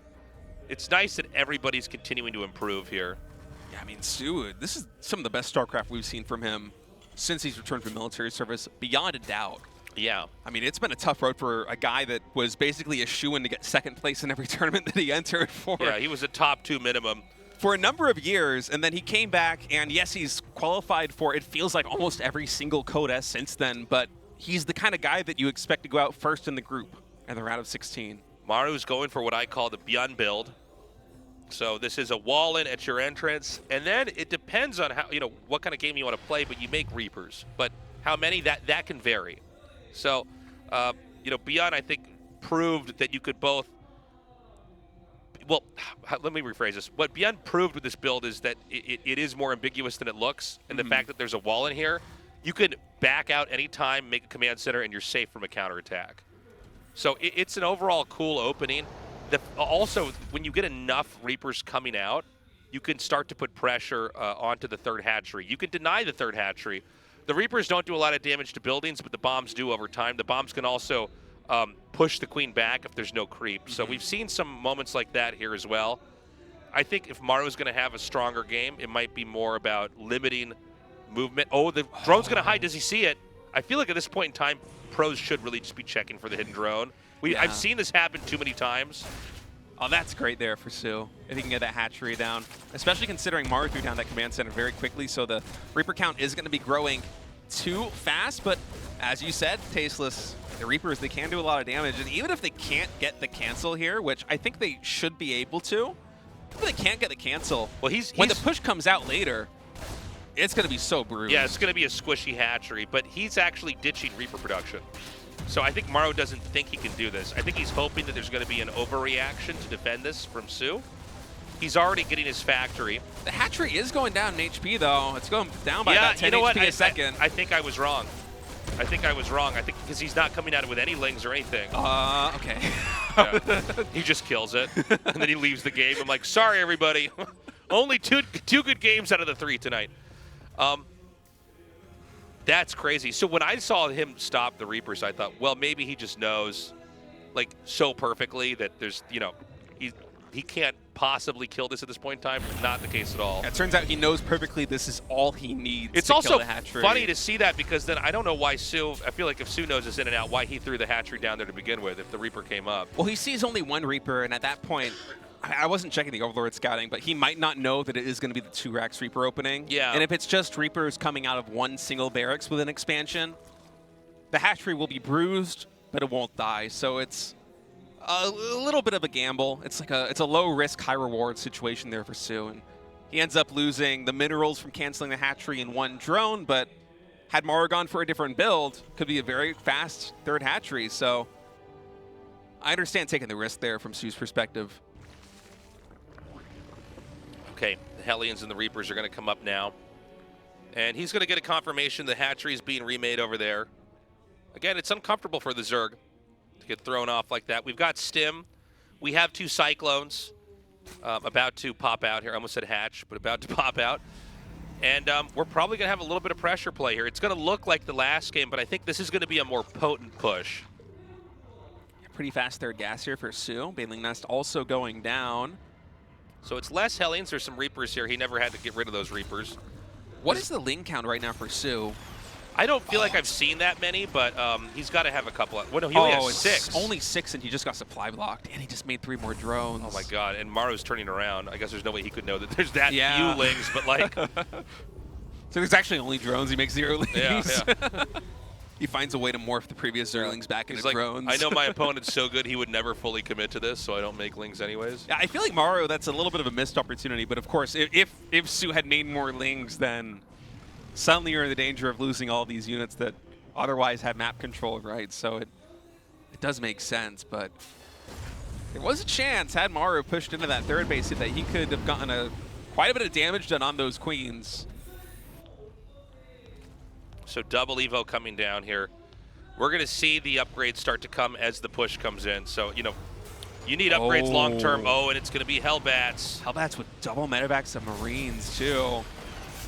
It's nice that everybody's continuing to improve here. Yeah, I mean, soO, this is some of the best StarCraft we've seen from him since he's returned from military service, beyond a doubt. Yeah. I mean, it's been a tough road for a guy that was basically a shoo-in to get 2nd place in every tournament that he entered for. Yeah, he was a top 2 minimum. For a number of years, and then he came back, and yes, he's qualified for, it feels like, almost every single Code S since then, but he's the kind of guy that you expect to go out first in the group in the round of 16. Maru's going for what I call the Beyond build. So this is a wall in at your entrance, and then it depends on how, what kind of game you want to play, but you make Reapers. But how many, that can vary. So, Beyond, I think, proved that you could both, well, let me rephrase this. What Beyond proved with this build is that it is more ambiguous than it looks, and the fact that there's a wall in here, you can back out anytime, make a command center, and you're safe from a counterattack. So it's an overall cool opening. Also, when you get enough Reapers coming out, you can start to put pressure onto the 3rd hatchery. You can deny the 3rd hatchery. The Reapers don't do a lot of damage to buildings, but the bombs do over time. The bombs can also push the queen back if there's no creep. So we've seen some moments like that here as well. I think if Maru's going to have a stronger game, it might be more about limiting movement. Oh, the drone's going to hide. Does he see it? I feel like at this point in time, pros should really just be checking for the hidden drone. I've seen this happen too many times. Oh, that's great there for soO, if he can get that hatchery down, especially considering Maru threw down that command center very quickly, so the Reaper count is going to be growing too fast, but as you said, Tasteless, the Reapers, they can do a lot of damage, and even if they can't get the cancel here, which I think they should be able to, if they can't get the cancel, well, when the push comes out later, it's going to be so bruised. Yeah, it's going to be a squishy hatchery, but he's actually ditching Reaper production. So I think Maru doesn't think he can do this. I think he's hoping that there's going to be an overreaction to defend this from soO. He's already getting his factory. The hatchery is going down in HP, though. It's going down by about 10 HP a second. I think I was wrong. I think because he's not coming at it with any Lings or anything. Okay. Yeah. He just kills it, and then he leaves the game. I'm like, sorry, everybody. Only two good games out of the 3 tonight. That's crazy. So when I saw him stop the Reapers, I thought, well, maybe he just knows, like, so perfectly that there's, he he can't possibly kill this at this point in time. Not the case at all. It turns out he knows perfectly this is all he needs It's to also kill the hatchery. funny to see that, because then I don't know why soO, I feel like if soO knows this in and out, why he threw the hatchery down there to begin with if the Reaper came up. Well, he sees only one Reaper, and at that point, I wasn't checking the Overlord scouting, but he might not know that it is going to be the 2 racks Reaper opening. Yeah. And if it's just Reapers coming out of one single barracks with an expansion, the hatchery will be bruised, but it won't die. So it's a little bit of a gamble. It's a low risk, high reward situation there for soO. And he ends up losing the minerals from canceling the hatchery in 1 drone, but had Maru gone for a different build, could be a very fast 3rd hatchery. So I understand taking the risk there from soO's perspective. Okay, the Hellions and the Reapers are going to come up now. And he's going to get a confirmation the hatchery is being remade over there. Again, it's uncomfortable for the Zerg to get thrown off like that. We've got Stim. We have 2 Cyclones about to pop out here. I almost said hatch, but about to pop out. And we're probably going to have a little bit of pressure play here. It's going to look like the last game, but I think this is going to be a more potent push. Pretty fast 3rd gas here for soO. Baneling Nest also going down. So it's less Hellions. There's some Reapers here. He never had to get rid of those Reapers. What is the Ling count right now for soO? I don't feel like I've seen that many, but he's got to have a couple. Well, no, he only has it's 6. Only 6, and he just got supply blocked, and he just made 3 more drones. Oh my God! And Maru's turning around. I guess there's no way he could know that there's that Yeah. few lings, but like, So there's actually only drones. He makes 0 lings. yeah. He finds a way to morph the previous Zerlings back into He's like, drones. I know my opponent's so good he would never fully commit to this, so I don't make lings anyways. Yeah, I feel like Maru, that's a little bit of a missed opportunity, but of course, if soO had made more lings, then suddenly you're in the danger of losing all these units that otherwise have map control, right? So it does make sense, but there was a chance, had Maru pushed into that 3rd base, that he could have gotten quite a bit of damage done on those queens. So double Evo coming down here. We're going to see the upgrades start to come as the push comes in. So, you know, you need upgrades long-term. Oh, and it's going to be Hellbats. Hellbats with double medevacs of Marines, too.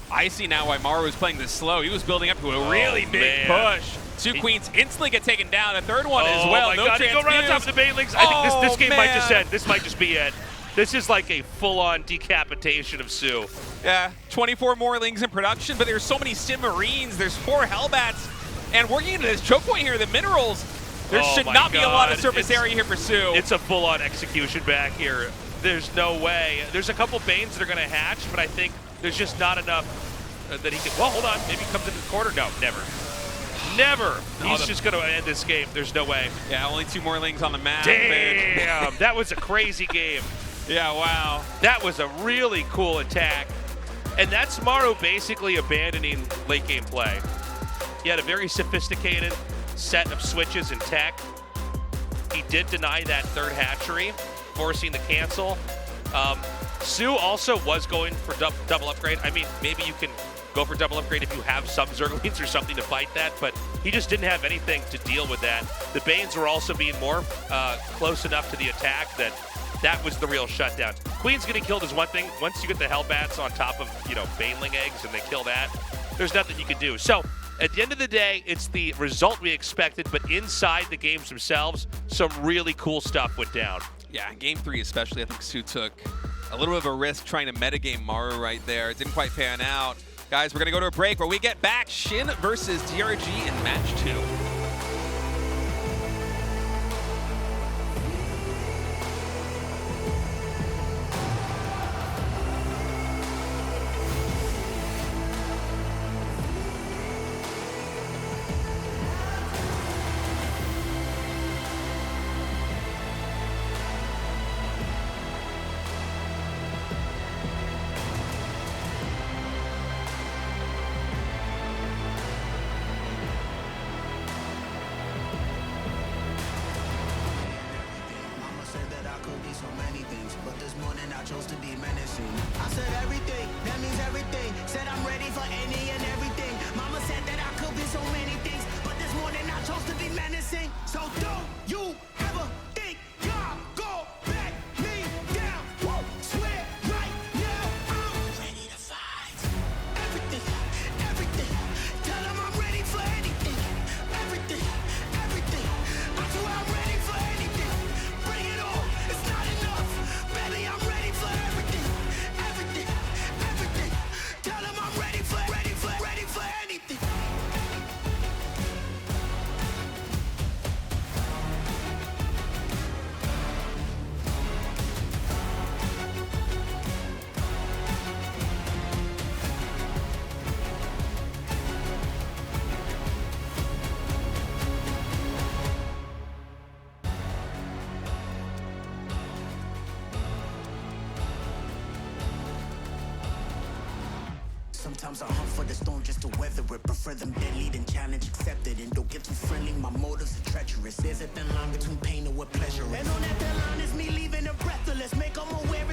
I see now why Maru was playing this slow. He was building up to a really big push. 2 queens instantly get taken down. A 3rd one as well. Oh my No God, chance go right on top of the Banelings. I think this game might just end. This might just be it. This is like a full-on decapitation of soO. Yeah, 24 more lings in production, but there's so many Stim Marines. There's 4 Hellbats. And working into this choke point here, the minerals, there should not be a lot of surface area here for soO. It's a full-on execution back here. There's no way. There's a couple Banes that are going to hatch, but I think there's just not enough that he can. Well, hold on. Maybe he comes into the corner. No, never. Never. He's just going to end this game. There's no way. Yeah, only 2 more lings on the map. Damn. That was a crazy game. Yeah, wow. That was a really cool attack. And that's Maru basically abandoning late game play. He had a very sophisticated set of switches and tech. He did deny that 3rd hatchery, forcing the cancel. soO also was going for double upgrade. I mean, maybe you can go for double upgrade if you have some Zerglings or something to fight that, but he just didn't have anything to deal with that. The Banes were also being more close enough to the attack that was the real shutdown. Queens getting killed is one thing. Once you get the Hellbats on top of, you know, Baneling eggs and they kill that, there's nothing you can do. So at the end of the day, it's the result we expected, but inside the games themselves, some really cool stuff went down. Yeah, in game 3 especially, I think soO took a little bit of a risk trying to metagame Maru right there. It didn't quite pan out. Guys, we're going to go to a break where we get back SHIN versus DRG in match 2. Baby, Sometimes I hunt for the storm just to weather it. Prefer them deadly than challenge accepted. And don't get too friendly, my motives are treacherous. There's a thin line between pain and what pleasure is. And on that thin line is me leaving them breathless. Make them aware